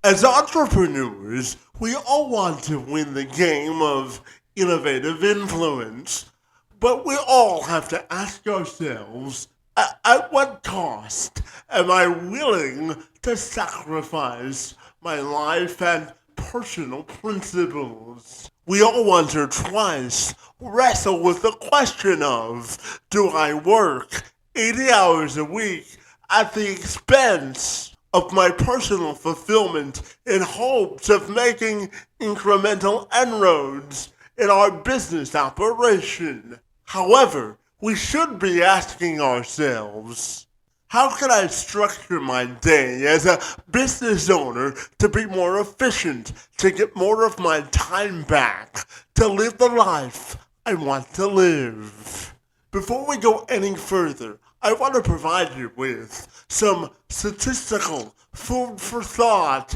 As entrepreneurs, we all want to win the game of innovative influence, but we all have to ask ourselves, at what cost am I willing to sacrifice my life and personal principles? We all once or twice wrestle with the question of, do I work 80 hours a week at the expense of my personal fulfillment in hopes of making incremental inroads in our business operation? However, we should be asking ourselves, how can I structure my day as a business owner to be more efficient, to get more of my time back, to live the life I want to live? Before we go any further, I want to provide you with some statistical food for thought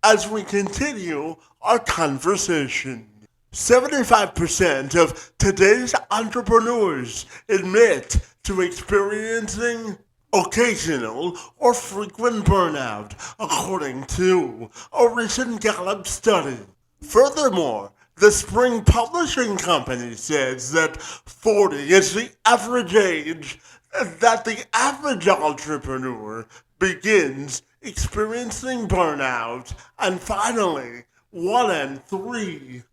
as we continue our conversation. 75% of today's entrepreneurs admit to experiencing occasional or frequent burnout, according to a recent Gallup study. Furthermore, the Spring Publishing Company says that 40 is the average age that the average entrepreneur begins experiencing burnout. And finally, 1 in 3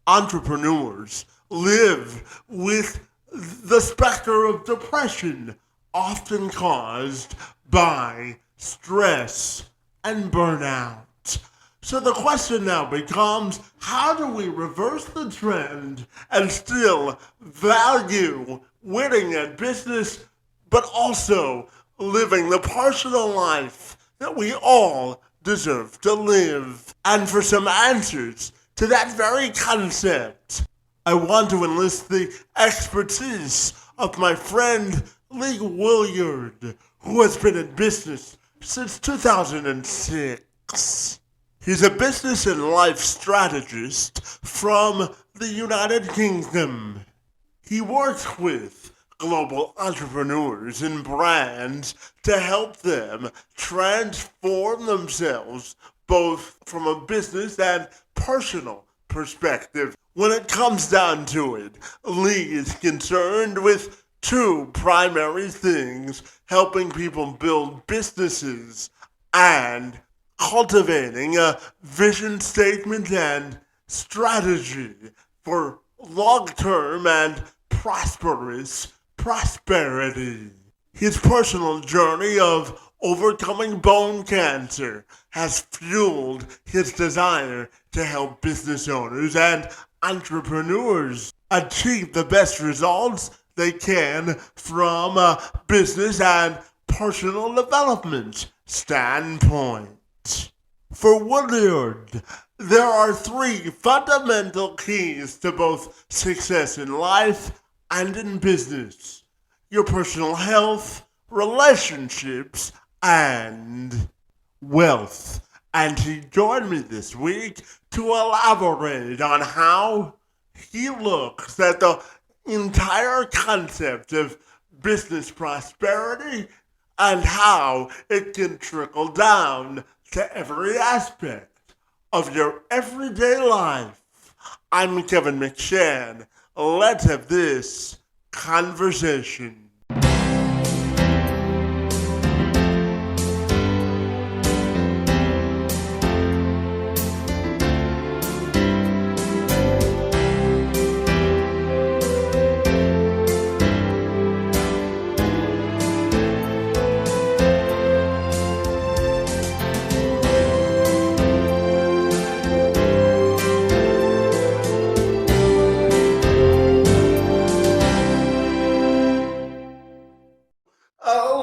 entrepreneurs live with the specter of depression, often caused by stress and burnout. So the question now becomes, how do we reverse the trend and still value winning at business, but also living the personal life that we all deserve to live? And for some answers to that very concept, I want to enlist the expertise of my friend Leigh Woolard, who has been in business since 2006. He's a business and life strategist from the United Kingdom. He works with global entrepreneurs and brands to help them transform themselves both from a business and personal perspective. When it comes down to it, Leigh is concerned with two primary things: helping people build businesses and cultivating a vision statement and strategy for long-term and prosperous prosperity. His personal journey of overcoming bone cancer has fueled his desire to help business owners and entrepreneurs achieve the best results they can from a business and personal development standpoint. For Woolard, there are 3 fundamental keys to both success in life and in business: your personal health, relationships, and wealth. And he joined me this week to elaborate on how he looks at the entire concept of business prosperity and how it can trickle down to every aspect of your everyday life. I'm Kevin McShann. Let's have this conversation.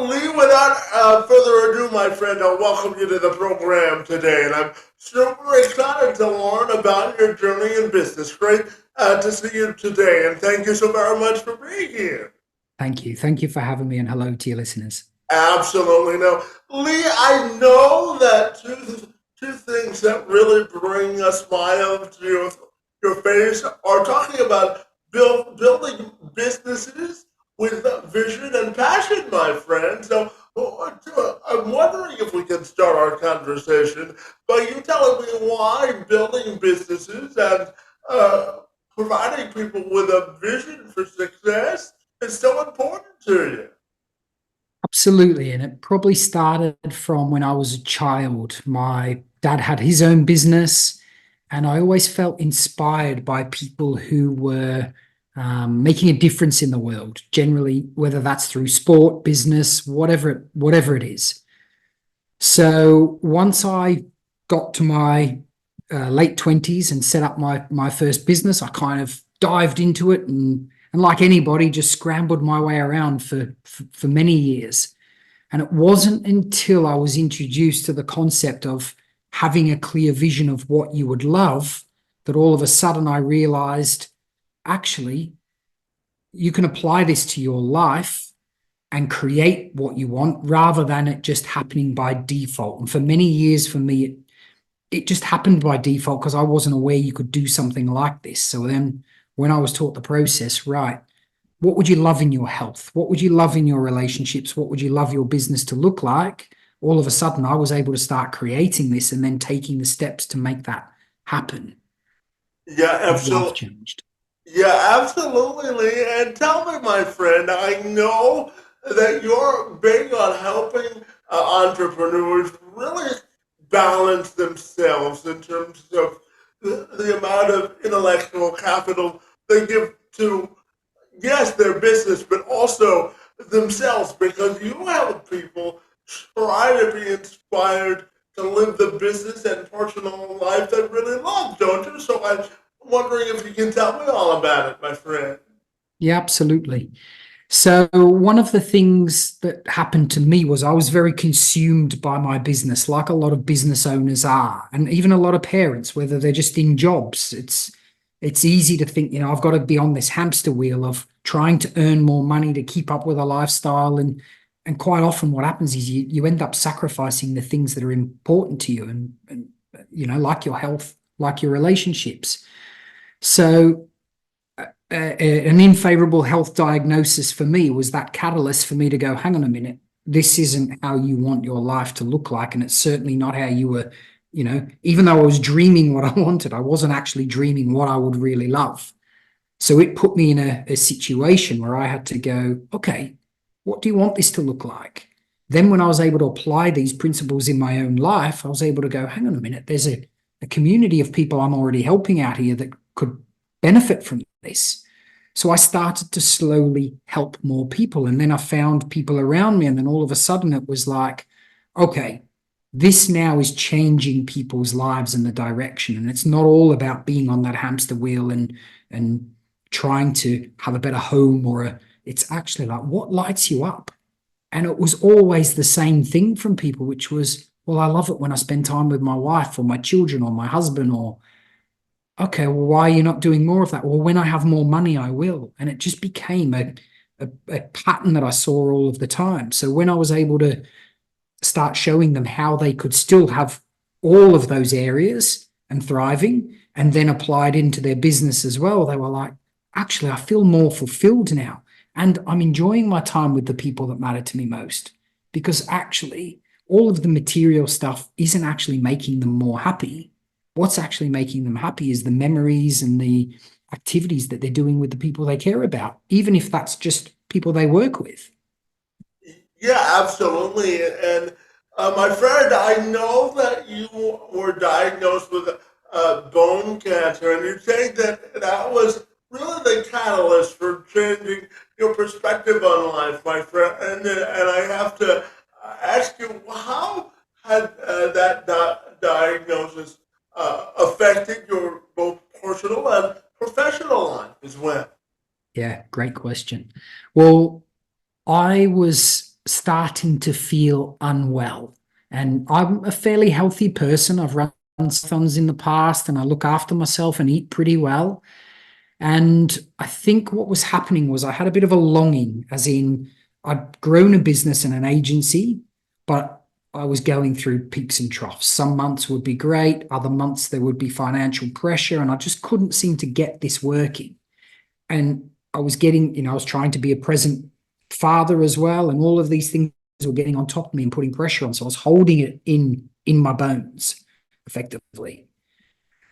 Leigh, without further ado, my friend, I'll welcome you to the program today. And I'm super excited to learn about your journey in business. Great to see you today. And thank you so very much for being here. Thank you. Thank you for having me, and hello to your listeners. Absolutely. No. Leigh, I know that two things that really bring a smile to your face are talking about building businesses with vision and passion, my friend. So I'm wondering if we can start our conversation by you telling me why building businesses and uh, providing people with a vision for success is so important to you. Absolutely. And it probably started from when I was a child. My dad had his own business, and I always felt inspired by people who were making a difference in the world, generally, whether that's through sport, business, whatever it is. So once I got to my late 20s and set up my first business, I kind of dived into it and like anybody, just scrambled my way around for many years. And it wasn't until I was introduced to the concept of having a clear vision of what you would love that all of a sudden I realized actually you can apply this to your life and create what you want rather than it just happening by default. And for many years, for me, it just happened by default because I wasn't aware you could do something like this. So then when I was taught the process, right, what would you love in your health? What would you love in your relationships? What would you love your business to look like? All of a sudden, I was able to start creating this and then taking the steps to make that happen. Yeah, My life absolutely. changed. Yeah, absolutely, Lee. And tell me, my friend, I know that you're big on helping entrepreneurs really balance themselves in terms of the amount of intellectual capital they give to, yes, their business, but also themselves, because you help people try to be inspired to live the business and personal life they really love, don't you? So I'm wondering if you can tell me all about it, my friend. Yeah, absolutely. So one of the things that happened to me was I was very consumed by my business, like a lot of business owners are, and even a lot of parents, whether they're just in jobs. It's easy to think, I've got to be on this hamster wheel of trying to earn more money to keep up with a lifestyle. And quite often what happens is you end up sacrificing the things that are important to you and like your health, like your relationships. So an unfavorable health diagnosis for me was that catalyst for me to go, hang on a minute, this isn't how you want your life to look like. And it's certainly not how you were, even though I was dreaming what I wanted, I wasn't actually dreaming what I would really love. So it put me in a situation where I had to go, okay, what do you want this to look like? Then when I was able to apply these principles in my own life, I was able to go, hang on a minute, there's a community of people I'm already helping out here that could benefit from this. So I started to slowly help more people. And then I found people around me. And then all of a sudden it was like, okay, this now is changing people's lives in the direction. And it's not all about being on that hamster wheel and trying to have a better home it's actually like, what lights you up? And it was always the same thing from people, which was, well, I love it when I spend time with my wife or my children or my husband or, okay, well, why are you not doing more of that? Well, when I have more money, I will. And it just became a pattern that I saw all of the time. So when I was able to start showing them how they could still have all of those areas and thriving and then applied into their business as well, they were like, actually, I feel more fulfilled now. And I'm enjoying my time with the people that matter to me most because actually all of the material stuff isn't actually making them more happy. What's actually making them happy is the memories and the activities that they're doing with the people they care about, even if that's just people they work with. Yeah, absolutely. And my friend, I know that you were diagnosed with bone cancer, and you say that that was really the catalyst for changing your perspective on life, my friend. And I have to ask you, how had that diagnosis affected your both personal and professional life as well? Yeah, great question. Well, I was starting to feel unwell. And I'm a fairly healthy person. I've run marathons in the past and I look after myself and eat pretty well. And I think what was happening was I had a bit of a longing, as in I'd grown a business and an agency, but I was going through peaks and troughs. Some months would be great, other months there would be financial pressure, and I just couldn't seem to get this working. And I was getting, I was trying to be a present father as well, and all of these things were getting on top of me and putting pressure on. So I was holding it in my bones, effectively.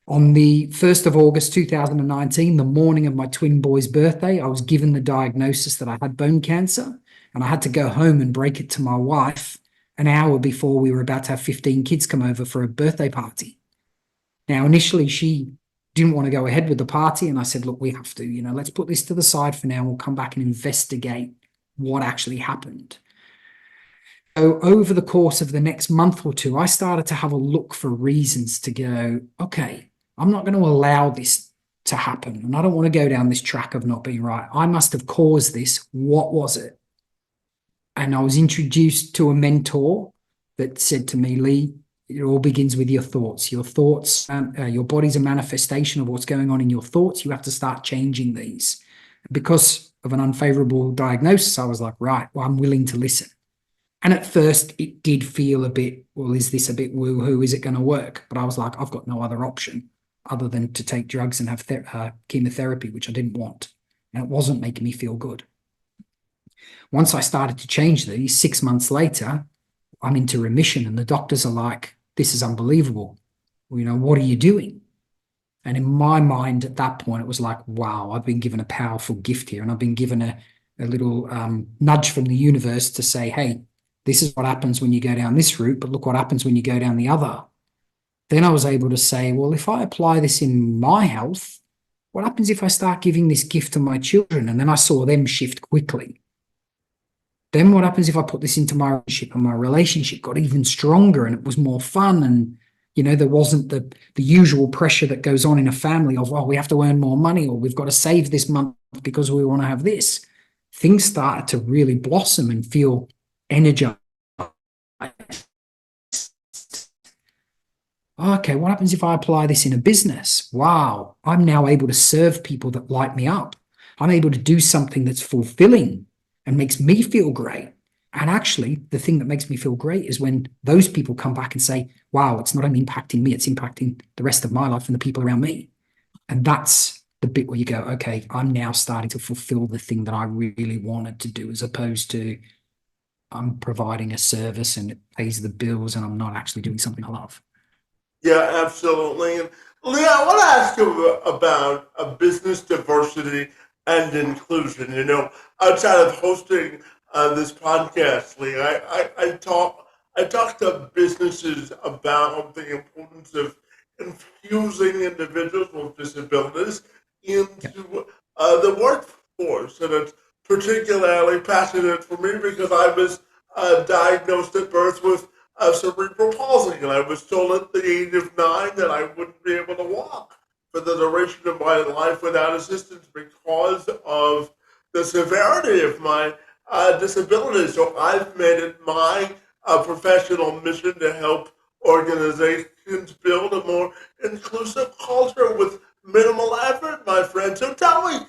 On the 1st of August 2019, the morning of my twin boy's birthday, I was given the diagnosis that I had bone cancer, and I had to go home and break it to my wife an hour before we were about to have 15 kids come over for a birthday party. Now, initially, she didn't want to go ahead with the party, and I said, look, we have to, let's put this to the side for now. We'll come back and investigate what actually happened. So over the course of the next month or two, I started to have a look for reasons to go, okay, I'm not going to allow this to happen. And I don't want to go down this track of not being right. I must have caused this. What was it? And I was introduced to a mentor that said to me, Leigh, it all begins with your thoughts. Your thoughts, your body's a manifestation of what's going on in your thoughts. You have to start changing these. Because of an unfavorable diagnosis, I was like, right, well, I'm willing to listen. And at first, it did feel a bit, well, is this a bit woo-hoo? Is it going to work? But I was like, I've got no other option other than to take drugs and have chemotherapy, which I didn't want. And it wasn't making me feel good. Once I started to change these, 6 months later, I'm into remission, and the doctors are like, this is unbelievable. What are you doing? And in my mind at that point, it was like, wow, I've been given a powerful gift here, and I've been given a little nudge from the universe to say, hey, this is what happens when you go down this route, but look what happens when you go down the other. Then I was able to say, well, if I apply this in my health, what happens if I start giving this gift to my children? And then I saw them shift quickly. Then what happens if I put this into my relationship, and my relationship got even stronger and it was more fun, and there wasn't the usual pressure that goes on in a family of, oh, we have to earn more money, or we've got to save this month because we want to have this. Things started to really blossom and feel energized. Okay, what happens if I apply this in a business? Wow, I'm now able to serve people that light me up. I'm able to do something that's fulfilling and makes me feel great. And actually, the thing that makes me feel great is when those people come back and say, wow, it's not only impacting me, it's impacting the rest of my life and the people around me. And that's the bit where you go, okay, I'm now starting to fulfill the thing that I really wanted to do, as opposed to I'm providing a service and it pays the bills and I'm not actually doing something I love. Yeah, absolutely. And Leigh, I want to ask you about business diversity and inclusion. Outside of hosting this podcast, Leigh, I talk to businesses about the importance of infusing individuals with disabilities into the workforce, and it's particularly passionate for me because I was diagnosed at birth with cerebral palsy, and I was told at the age of 9 that I wouldn't be able to walk for the duration of my life without assistance because of the severity of my disability. So I've made it my professional mission to help organizations build a more inclusive culture with minimal effort, my friend. So tell me,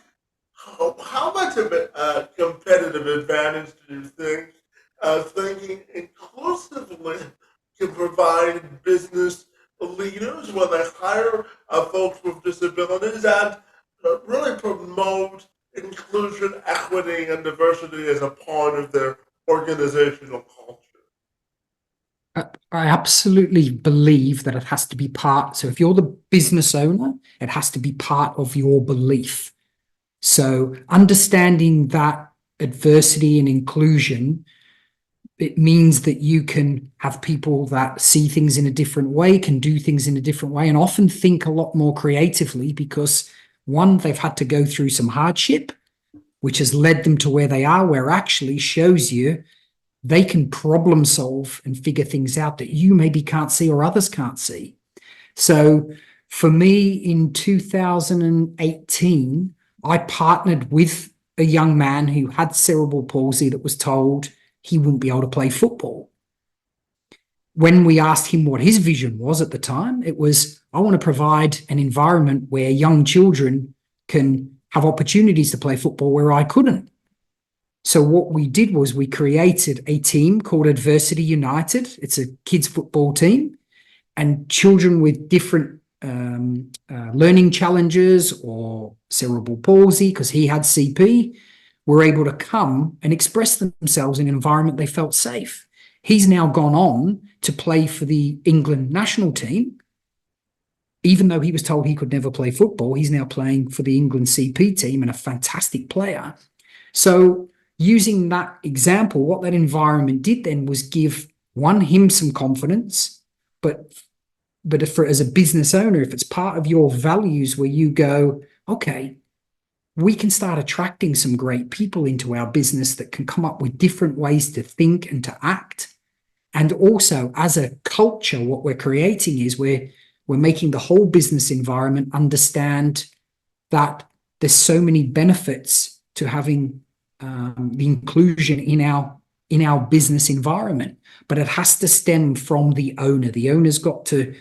how much of a competitive advantage do you think thinking inclusively can provide business leaders when they hire folks with disabilities, and really promote inclusion, equity, and diversity as a part of their organizational culture? I absolutely believe that it has to be part. So if you're the business owner, it has to be part of your belief. So understanding that adversity and inclusion, it means that you can have people that see things in a different way, can do things in a different way, and often think a lot more creatively because, one, they've had to go through some hardship, which has led them to where they are, where actually shows you they can problem solve and figure things out that you maybe can't see or others can't see. So for me in 2018, I partnered with a young man who had cerebral palsy that was told he wouldn't be able to play football. When we asked him what his vision was at the time, it was, I want to provide an environment where young children can have opportunities to play football where I couldn't. So what we did was we created a team called Adversity United. It's a kids football team, and children with different learning challenges or cerebral palsy, because he had CP, were able to come and express themselves in an environment they felt safe. He's now gone on to play for the England national team. Even though he was told he could never play football, he's now playing for the England CP team and a fantastic player. So using that example, what that environment did then was give him some confidence, but as a business owner, if it's part of your values where you go, okay, we can start attracting some great people into our business that can come up with different ways to think and to act. And also, as a culture, what we're creating is we're making the whole business environment understand that there's so many benefits to having the inclusion in our business environment, but it has to stem from the owner. The owner's got to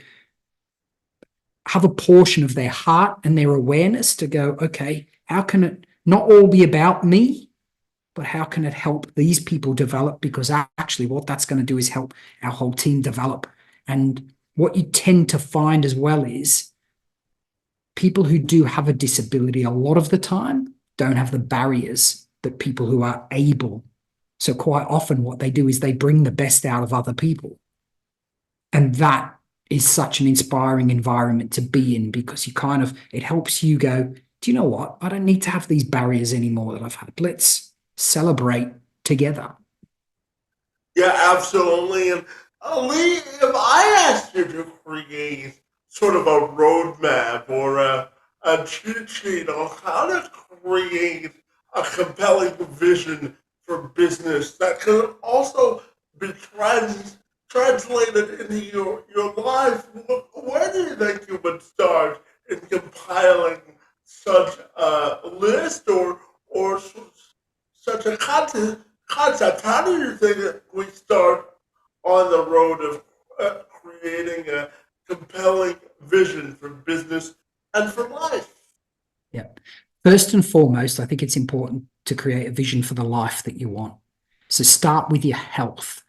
have a portion of their heart and their awareness to go, okay, how can it not all be about me, but how can it help these people develop? Because actually what that's going to do is help our whole team develop. And what you tend to find as well is people who do have a disability a lot of the time don't have the barriers that people who are able. So quite often what they do is they bring the best out of other people. And that is such an inspiring environment to be in, because it helps you go, do you know what? I don't need to have these barriers anymore that I've had. Let's celebrate together. Yeah, absolutely. And Leigh, if I asked you to create sort of a roadmap or a cheat sheet on how to create a compelling vision for business that can also be translated into your life, where do you think you would start in compiling such a list or such a concept? How do you think that we start on the road of creating a compelling vision for business and for life? Yeah. First and foremost, I think it's important to create a vision for the life that you want. So start with your health.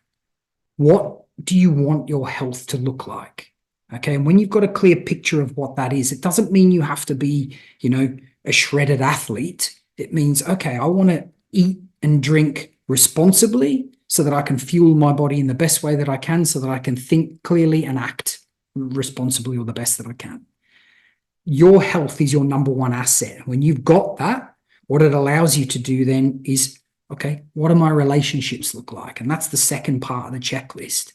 What do you want your health to look like? Okay. And when you've got a clear picture of what that is, it doesn't mean you have to be, a shredded athlete. It means, okay, I want to eat and drink responsibly so that I can fuel my body in the best way that I can, so that I can think clearly and act responsibly or the best that I can. Your health is your number one asset. When you've got that, what it allows you to do then is, okay, what do my relationships look like? And that's the second part of the checklist.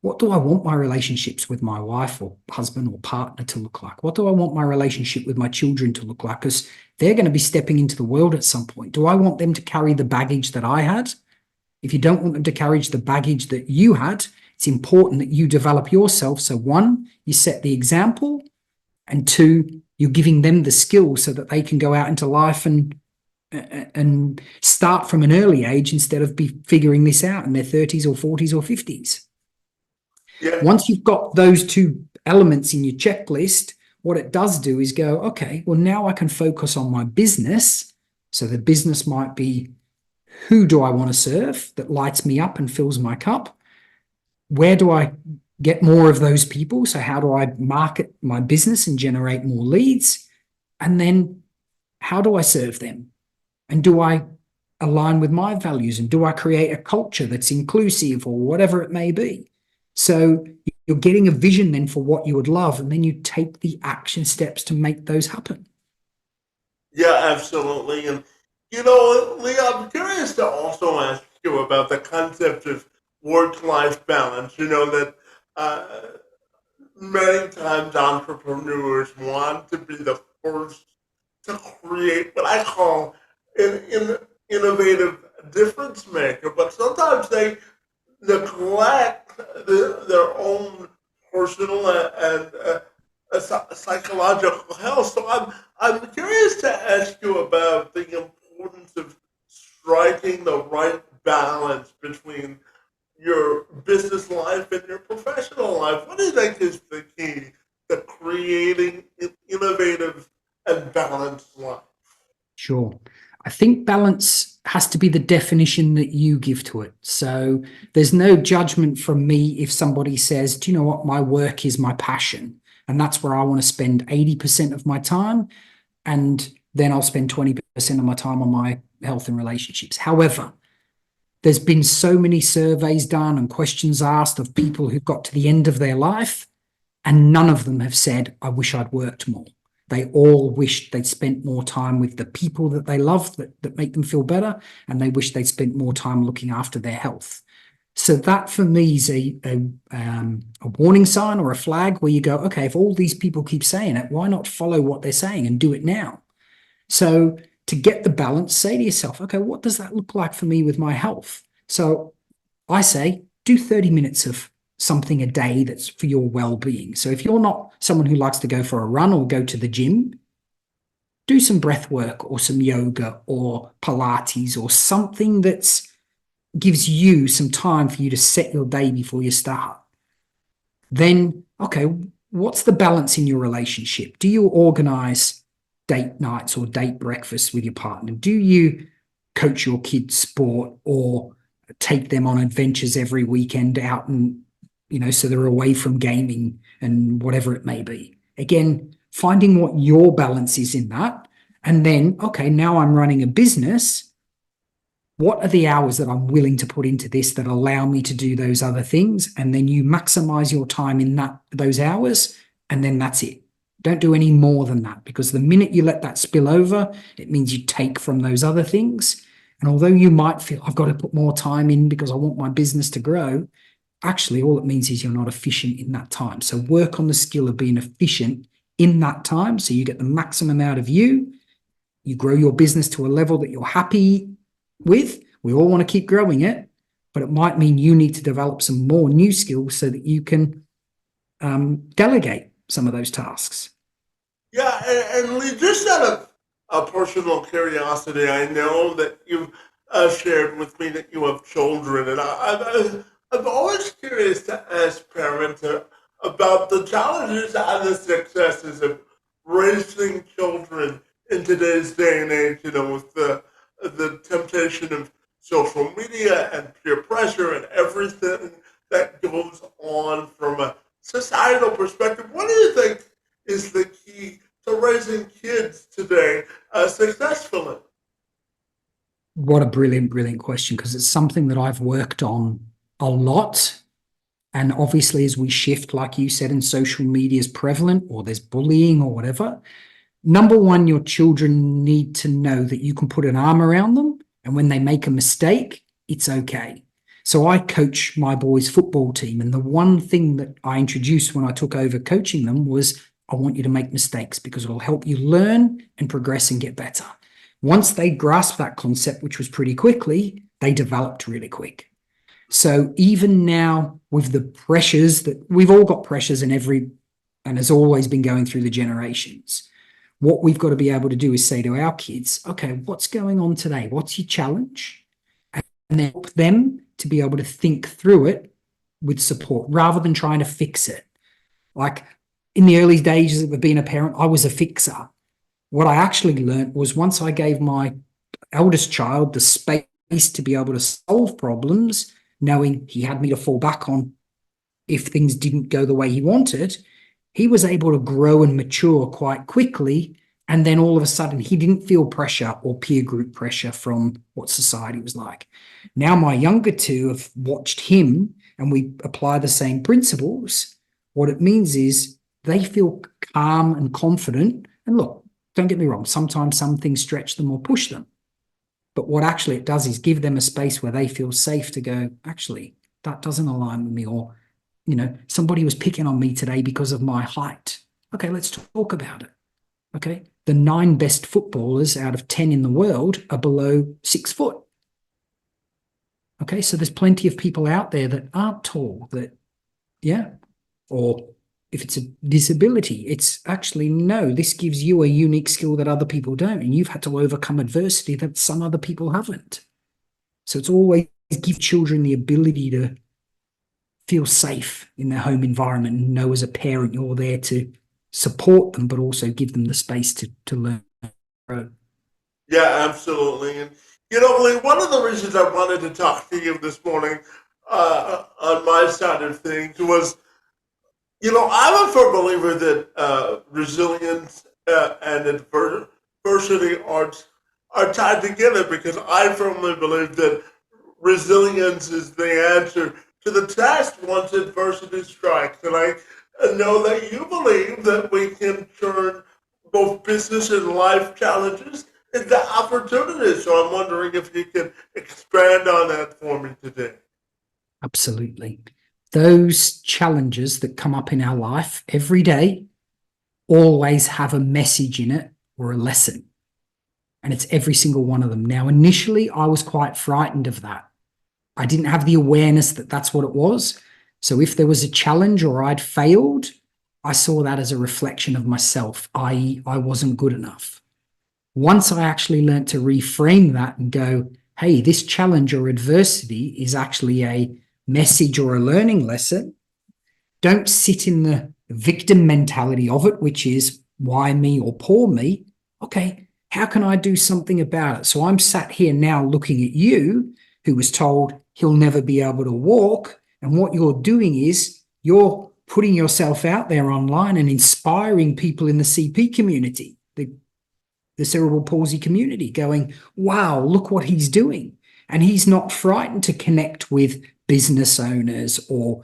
What do I want my relationships with my wife or husband or partner to look like? What do I want my relationship with my children to look like? Because they're going to be stepping into the world at some point. Do I want them to carry the baggage that I had? If you don't want them to carry the baggage that you had, it's important that you develop yourself. So one, you set the example, and two, you're giving them the skills so that they can go out into life and start from an early age instead of be figuring this out in their 30s or 40s or 50s. Yeah. Once you've got those two elements in your checklist, what it does do is go, okay, well, now I can focus on my business. So the business might be, who do I want to serve that lights me up and fills my cup? Where do I get more of those people? So how do I market my business and generate more leads? And then how do I serve them? And do I align with my values? And do I create a culture that's inclusive or whatever it may be? So you're getting a vision then for what you would love, and then you take the action steps to make those happen. Yeah, absolutely. And, Leigh, I'm curious to also ask you about the concept of work-life balance. That many times entrepreneurs want to be the first to create what I call an innovative difference maker, but sometimes they neglect their own personal and psychological health. So I'm curious to ask you about the importance of striking the right balance between your business life and your professional life. What do you think is the key to creating an innovative and balanced life? Sure. I think balance has to be the definition that you give to it. So there's no judgment from me if somebody says, do you know what, my work is my passion, and that's where I want to spend 80% of my time, and then I'll spend 20% of my time on my health and relationships. However, there's been so many surveys done and questions asked of people who've got to the end of their life, and none of them have said, I wish I'd worked more. They all wished they'd spent more time with the people that they love, that make them feel better, and they wish they'd spent more time looking after their health. So that for me is a warning sign or a flag where you go, okay, if all these people keep saying it, why not follow what they're saying and do it now? So to get the balance, say to yourself, okay, what does that look like for me with my health? So I say, do 30 minutes of something a day that's for your well-being. So if you're not someone who likes to go for a run or go to the gym, do some breath work or some yoga or Pilates or something that's gives you some time for you to set your day before you start. Then, okay, what's the balance in your relationship? Do you organize date nights or date breakfasts with your partner? Do you coach your kids' sport or take them on adventures every weekend out and, so they're away from gaming and whatever it may be? Again, finding what your balance is in that. And then, okay, now I'm running a business. What are the hours that I'm willing to put into this that allow me to do those other things? And then you maximize your time in those hours, and then that's it. Don't do any more than that, because the minute you let that spill over, it means you take from those other things. And although you might feel, I've got to put more time in because I want my business to grow, actually all it means is you're not efficient in that time. So work on the skill of being efficient in that time so you get the maximum out of you. You grow your business to a level that you're happy with. We all want to keep growing it, but it might mean you need to develop some more new skills so that you can delegate some of those tasks. Yeah, and Leigh, just out of a personal curiosity, I know that you've shared with me that you have children, and I'm always curious to ask parents about the challenges and the successes of raising children in today's day and age, with the temptation of social media and peer pressure and everything that goes on from a societal perspective. What do you think is the key to raising kids today successfully? What a brilliant, brilliant question, because it's something that I've worked on a lot. And obviously, as we shift, like you said, and social media is prevalent, or there's bullying or whatever, number one, your children need to know that you can put an arm around them, and when they make a mistake, it's okay. So I coach my boys' football team, and the one thing that I introduced when I took over coaching them was, I want you to make mistakes because it'll help you learn and progress and get better. Once they grasped that concept, which was pretty quickly, they developed really quick. So even now, with the pressures that we've all got, pressures and has always been going through the generations, what we've got to be able to do is say to our kids, okay, what's going on today? What's your challenge? And then help them to be able to think through it with support rather than trying to fix it. Like in the early days of being a parent, I was a fixer. What I actually learned was, once I gave my eldest child the space to be able to solve problems, knowing he had me to fall back on if things didn't go the way he wanted, he was able to grow and mature quite quickly. And then all of a sudden, he didn't feel pressure or peer group pressure from what society was like. Now my younger two have watched him, and we apply the same principles. What it means is they feel calm and confident. And look, don't get me wrong, sometimes some things stretch them or push them. But what actually it does is give them a space where they feel safe to go, actually, that doesn't align with me. Or, somebody was picking on me today because of my height. Okay, let's talk about it. Okay, the 9 best footballers out of 10 in the world are below 6 foot. Okay, so there's plenty of people out there that aren't tall, or if it's a disability, it's actually, no, this gives you a unique skill that other people don't, and you've had to overcome adversity that some other people haven't. So it's always give children the ability to feel safe in their home environment and know as a parent you're there to support them, but also give them the space to learn. Yeah, absolutely. And, Leigh, one of the reasons I wanted to talk to you this morning on my side of things was, I'm a firm believer that resilience and adversity are tied together because I firmly believe that resilience is the answer to the test once adversity strikes. And I know that you believe that we can turn both business and life challenges into opportunities. So I'm wondering if you can expand on that for me today. Absolutely. Those challenges that come up in our life every day always have a message in it or a lesson. And it's every single one of them. Now, initially, I was quite frightened of that. I didn't have the awareness that that's what it was. So if there was a challenge or I'd failed, I saw that as a reflection of myself, i.e., I wasn't good enough. Once I actually learned to reframe that and go, hey, this challenge or adversity is actually a message or a learning lesson, don't sit in the victim mentality of it, which is why me or poor me. Okay, how can I do something about it? So I'm sat here now looking at you, who was told he'll never be able to walk. And what you're doing is you're putting yourself out there online and inspiring people in the CP community, the cerebral palsy community, going, wow, look what he's doing. And he's not frightened to connect with business owners or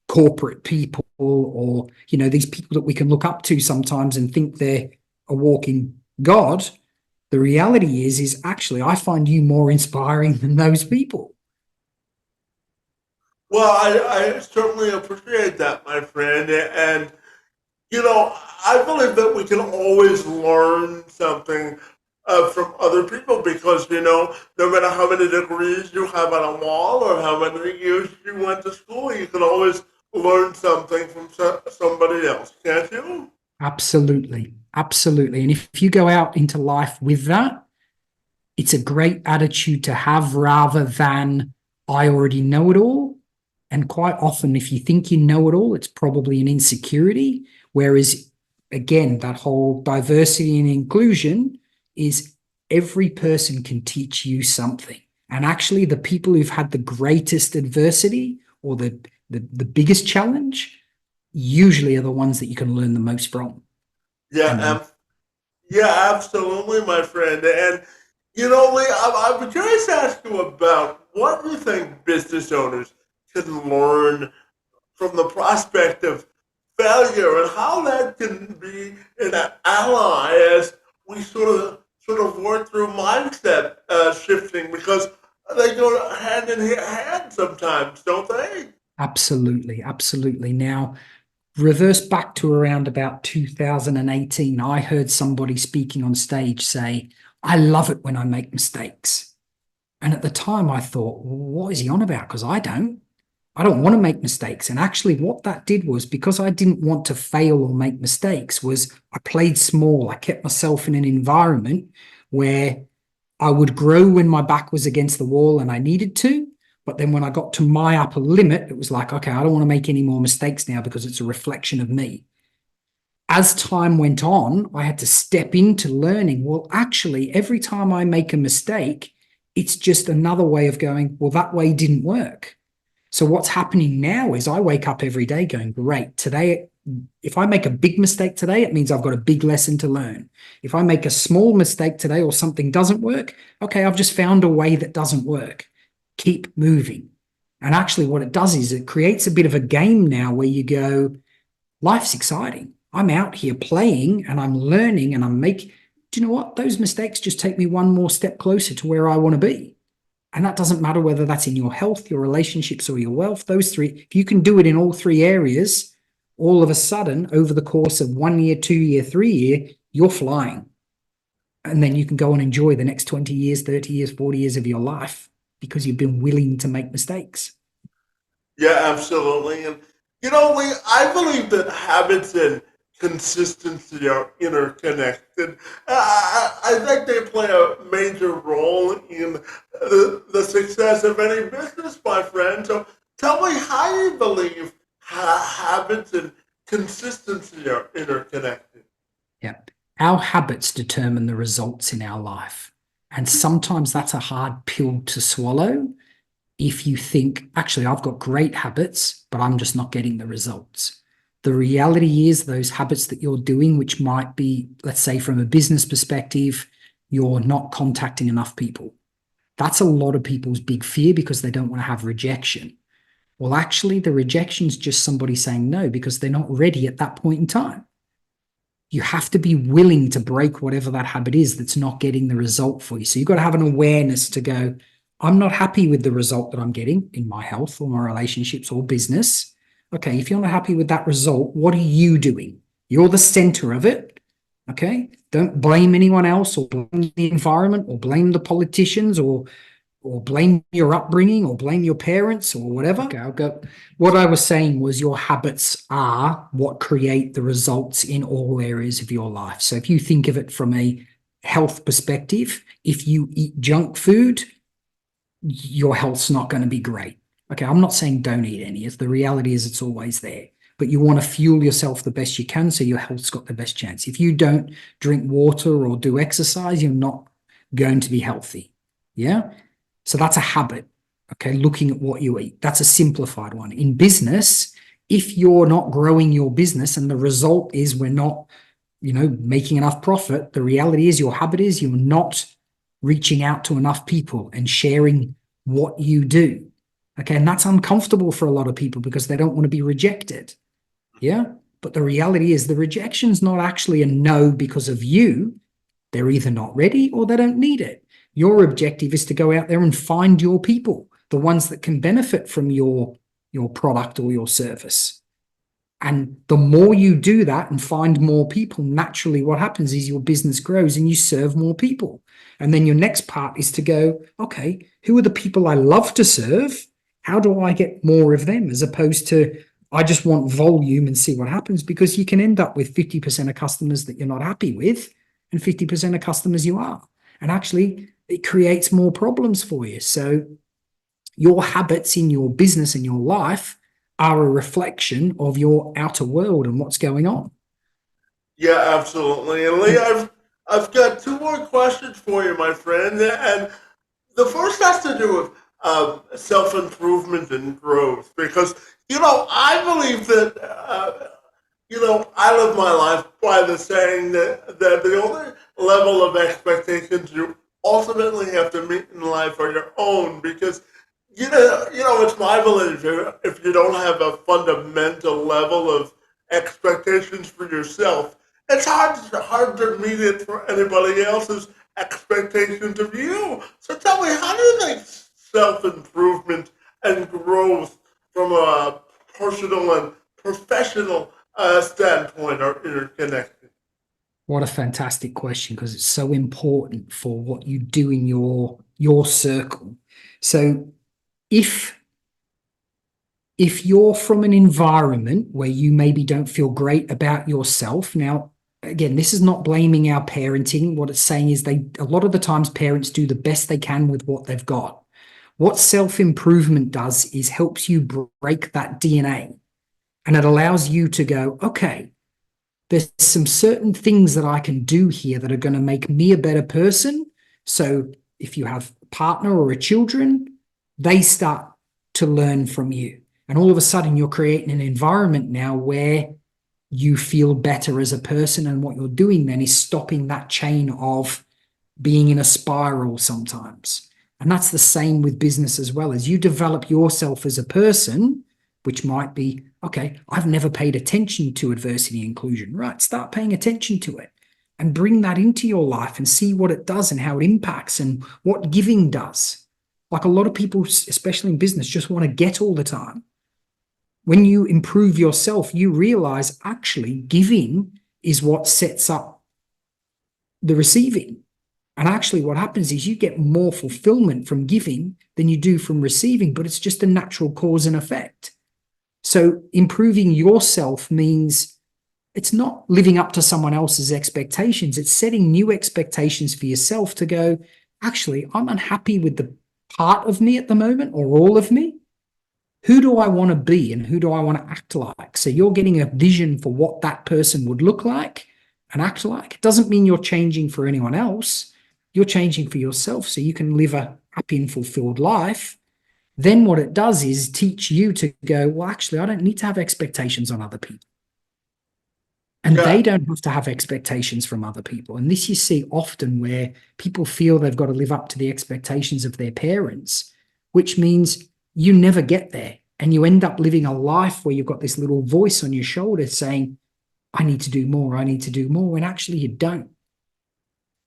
corporate people or, these people that we can look up to sometimes and think they're a walking God. The reality is actually I find you more inspiring than those people. Well, I certainly appreciate that, my friend. And, I believe that we can always learn something from other people because, no matter how many degrees you have on a wall or how many years you went to school, you can always learn something from somebody else, can't you? Absolutely. Absolutely. And if you go out into life with that, it's a great attitude to have rather than I already know it all. And quite often, if you think you know it all, it's probably an insecurity. Whereas, again, that whole diversity and inclusion is every person can teach you something. And actually, the people who've had the greatest adversity or the biggest challenge usually are the ones that you can learn the most from. Yeah, yeah, absolutely, my friend. And Lee, I'm curious to ask you about what you think business owners can learn from the prospect of failure and how that can be an ally as we sort of work through mindset shifting because they go hand in hand sometimes, don't they? Absolutely, absolutely. Now, reverse back to around about 2018, I heard somebody speaking on stage say, I love it when I make mistakes. And at the time I thought, well, what is he on about? Because I don't. I don't want to make mistakes. And actually what that did was, because I didn't want to fail or make mistakes, was I played small. I kept myself in an environment where I would grow when my back was against the wall and I needed to. But then when I got to my upper limit, it was like, okay, I don't want to make any more mistakes now because it's a reflection of me. As time went on, I had to step into learning, well, actually, every time I make a mistake, it's just another way of going, well, that way didn't work. So what's happening now is I wake up every day going, great, today, if I make a big mistake today, it means I've got a big lesson to learn. If I make a small mistake today or something doesn't work, okay, I've just found a way that doesn't work. Keep moving. And actually what it does is it creates a bit of a game now where you go, life's exciting. I'm out here playing and I'm learning and do you know what? Those mistakes just take me one more step closer to where I want to be. And that doesn't matter whether that's in your health, your relationships, or your wealth. Those three, if you can do it in all three areas, all of a sudden, over the course of 1 year, 2 year, 3 year, you're flying. And then you can go and enjoy the next 20 years, 30 years, 40 years of your life because you've been willing to make mistakes. Yeah, absolutely. And Lee, I believe that habits and consistency are interconnected. I think they play a major role in the success of any business, my friend. So tell me how you believe habits and consistency are interconnected. Yeah. Our habits determine the results in our life. And sometimes that's a hard pill to swallow if you think, actually, I've got great habits, but I'm just not getting the results. The reality is those habits that you're doing, which might be, let's say from a business perspective, you're not contacting enough people. That's a lot of people's big fear because they don't want to have rejection. Well, actually, the rejection is just somebody saying no because they're not ready at that point in time. You have to be willing to break whatever that habit is that's not getting the result for you. So you've got to have an awareness to go, I'm not happy with the result that I'm getting in my health or my relationships or business. Okay, if you're not happy with that result, what are you doing? You're the center of it. Okay, don't blame anyone else or blame the environment or blame the politicians or blame your upbringing or blame your parents or whatever. Okay, I'll go. What I was saying was your habits are what create the results in all areas of your life. So if you think of it from a health perspective, if you eat junk food, your health's not going to be great. Okay, I'm not saying don't eat any. The reality is it's always there. But you want to fuel yourself the best you can so your health's got the best chance. If you don't drink water or do exercise, you're not going to be healthy. Yeah? So that's a habit, okay, looking at what you eat. That's a simplified one. In business, if you're not growing your business and the result is we're not, making enough profit, the reality is your habit is you're not reaching out to enough people and sharing what you do. Okay, and that's uncomfortable for a lot of people because they don't want to be rejected. Yeah, but the reality is the rejection's not actually a no because of you. They're either not ready or they don't need it. Your objective is to go out there and find your people, the ones that can benefit from your product or your service. And the more you do that and find more people, naturally what happens is your business grows and you serve more people. And then your next part is to go, okay, who are the people I love to serve? How do I get more of them? As opposed to, I just want volume and see what happens, because you can end up with 50% of customers that you're not happy with and 50% of customers you are. And actually, it creates more problems for you. So your habits in your business and your life are a reflection of your outer world and what's going on. Yeah, absolutely. And Leigh, I've got two more questions for you, my friend. And the first has to do with self-improvement and growth, because I believe that I live my life by the saying that the only level of expectations you ultimately have to meet in life are your own, because it's my belief if you don't have a fundamental level of expectations for yourself, it's hard to meet it for anybody else's expectations of you. So tell me, how do you think self-improvement and growth from a personal and professional standpoint are interconnected? What a fantastic question, because it's so important for what you do in your circle. So if you're from an environment where you maybe don't feel great about yourself, now, again, this is not blaming our parenting. What it's saying is a lot of the times parents do the best they can with what they've got. What self-improvement does is helps you break that DNA, and it allows you to go, okay, there's some certain things that I can do here that are going to make me a better person. So if you have a partner or a children, they start to learn from you. And all of a sudden you're creating an environment now where you feel better as a person. And what you're doing then is stopping that chain of being in a spiral sometimes. And that's the same with business as well. As you develop yourself as a person, which might be, okay, I've never paid attention to adversity and inclusion. Right, start paying attention to it and bring that into your life and see what it does and how it impacts and what giving does. Like a lot of people, especially in business, just want to get all the time. When you improve yourself, you realize actually giving is what sets up the receiving. And actually what happens is you get more fulfillment from giving than you do from receiving, but it's just a natural cause and effect. So improving yourself means it's not living up to someone else's expectations. It's setting new expectations for yourself to go, actually, I'm unhappy with the part of me at the moment or all of me. Who do I want to be and who do I want to act like? So you're getting a vision for what that person would look like and act like. It doesn't mean you're changing for anyone else. You're changing for yourself so you can live a happy and fulfilled life. Then what it does is teach you to go, well, actually, I don't need to have expectations on other people. And Yeah. they don't have to have expectations from other people. And this you see often where people feel they've got to live up to the expectations of their parents, which means you never get there. And you end up living a life where you've got this little voice on your shoulder saying, I need to do more, I need to do more. And actually, you don't.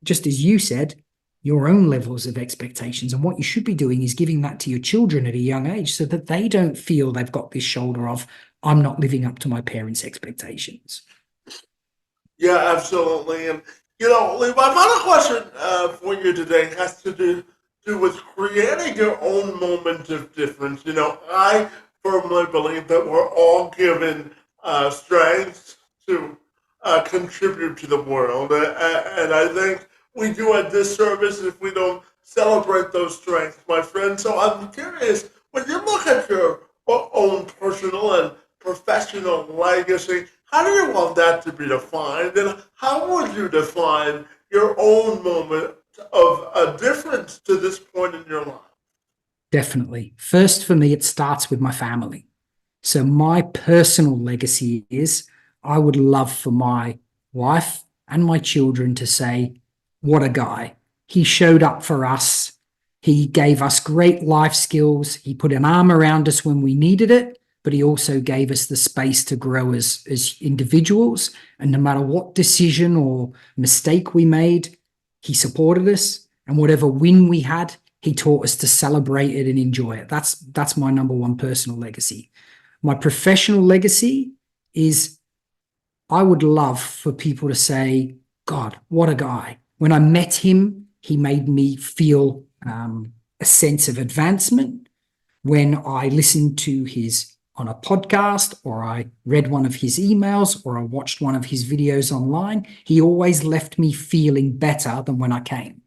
Just as you said, your own levels of expectations. And what you should be doing is giving that to your children at a young age so that they don't feel they've got this shoulder of, I'm not living up to my parents' expectations. Yeah, absolutely. And, Leigh, my final question for you today has to do with creating your own moment of difference. I firmly believe that we're all given strengths to contribute to the world. And I think we do a disservice if we don't celebrate those strengths, my friend. So I'm curious, when you look at your own personal and professional legacy, how do you want that to be defined? And how would you define your own moment of a difference to this point in your life? Definitely. First, for me, it starts with my family. So my personal legacy is I would love for my wife and my children to say, what a guy. He showed up for us. He gave us great life skills. He put an arm around us when we needed it, but he also gave us the space to grow as individuals. And no matter what decision or mistake we made, he supported us. And whatever win we had, he taught us to celebrate it and enjoy it. That's my number one personal legacy. My professional legacy is I would love for people to say, God, what a guy. When I met him, he made me feel a sense of advancement. When I listened to his on a podcast, or I read one of his emails, or I watched one of his videos online, he always left me feeling better than when I came.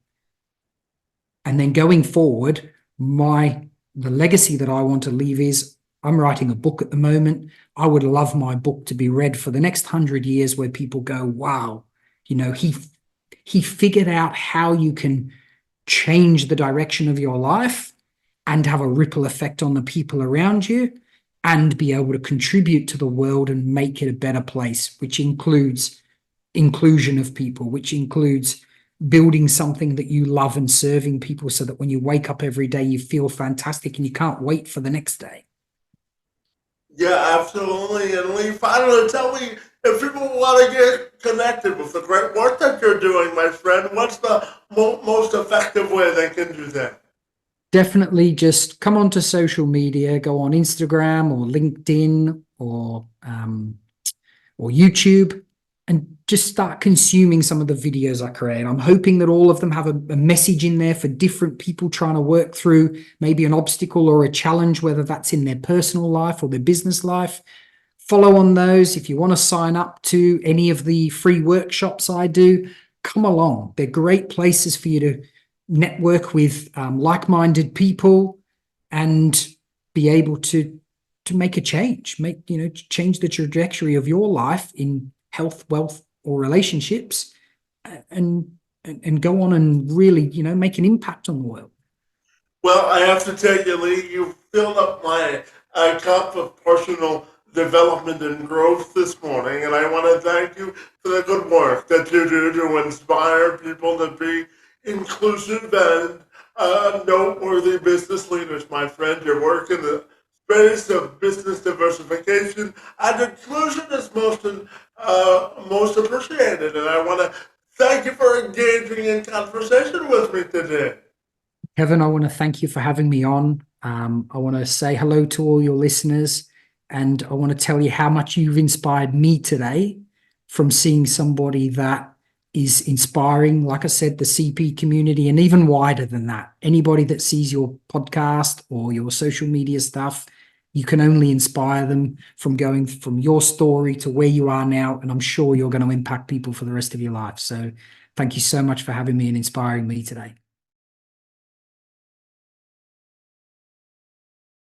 And then going forward, the legacy that I want to leave is I'm writing a book at the moment. I would love my book to be read for the next 100 years where people go, wow, he figured out how you can change the direction of your life and have a ripple effect on the people around you and be able to contribute to the world and make it a better place, which includes inclusion of people, which includes building something that you love and serving people so that when you wake up every day, you feel fantastic and you can't wait for the next day. Yeah, absolutely. And Leigh, finally, tell me, if people want to get connected with the great work that you're doing, my friend, what's the most effective way they can do that? Definitely just come onto social media, go on Instagram or LinkedIn or YouTube, and just start consuming some of the videos I create. I'm hoping that all of them have a message in there for different people trying to work through maybe an obstacle or a challenge, whether that's in their personal life or their business life. Follow on those. If you want to sign up to any of the free workshops I do, come along. They're great places for you to network with like-minded people and be able to make a change, change the trajectory of your life in health, wealth, or relationships, and go on and really, make an impact on the world. Well, I have to tell you, Leigh, you filled up my cup of personal development and growth this morning, and I want to thank you for the good work that you do to inspire people to be inclusive and noteworthy business leaders, my friend. Your work in the space of business diversification and inclusion is most appreciated, and I want to thank you for engaging in conversation with me today. Kevin, I want to thank you for having me on. I want to say hello to all your listeners, and I want to tell you how much you've inspired me today from seeing somebody that is inspiring, like I said, the CP community, and even wider than that. Anybody that sees your podcast or your social media stuff, you can only inspire them from going from your story to where you are now, and I'm sure you're going to impact people for the rest of your life. So thank you so much for having me and inspiring me today.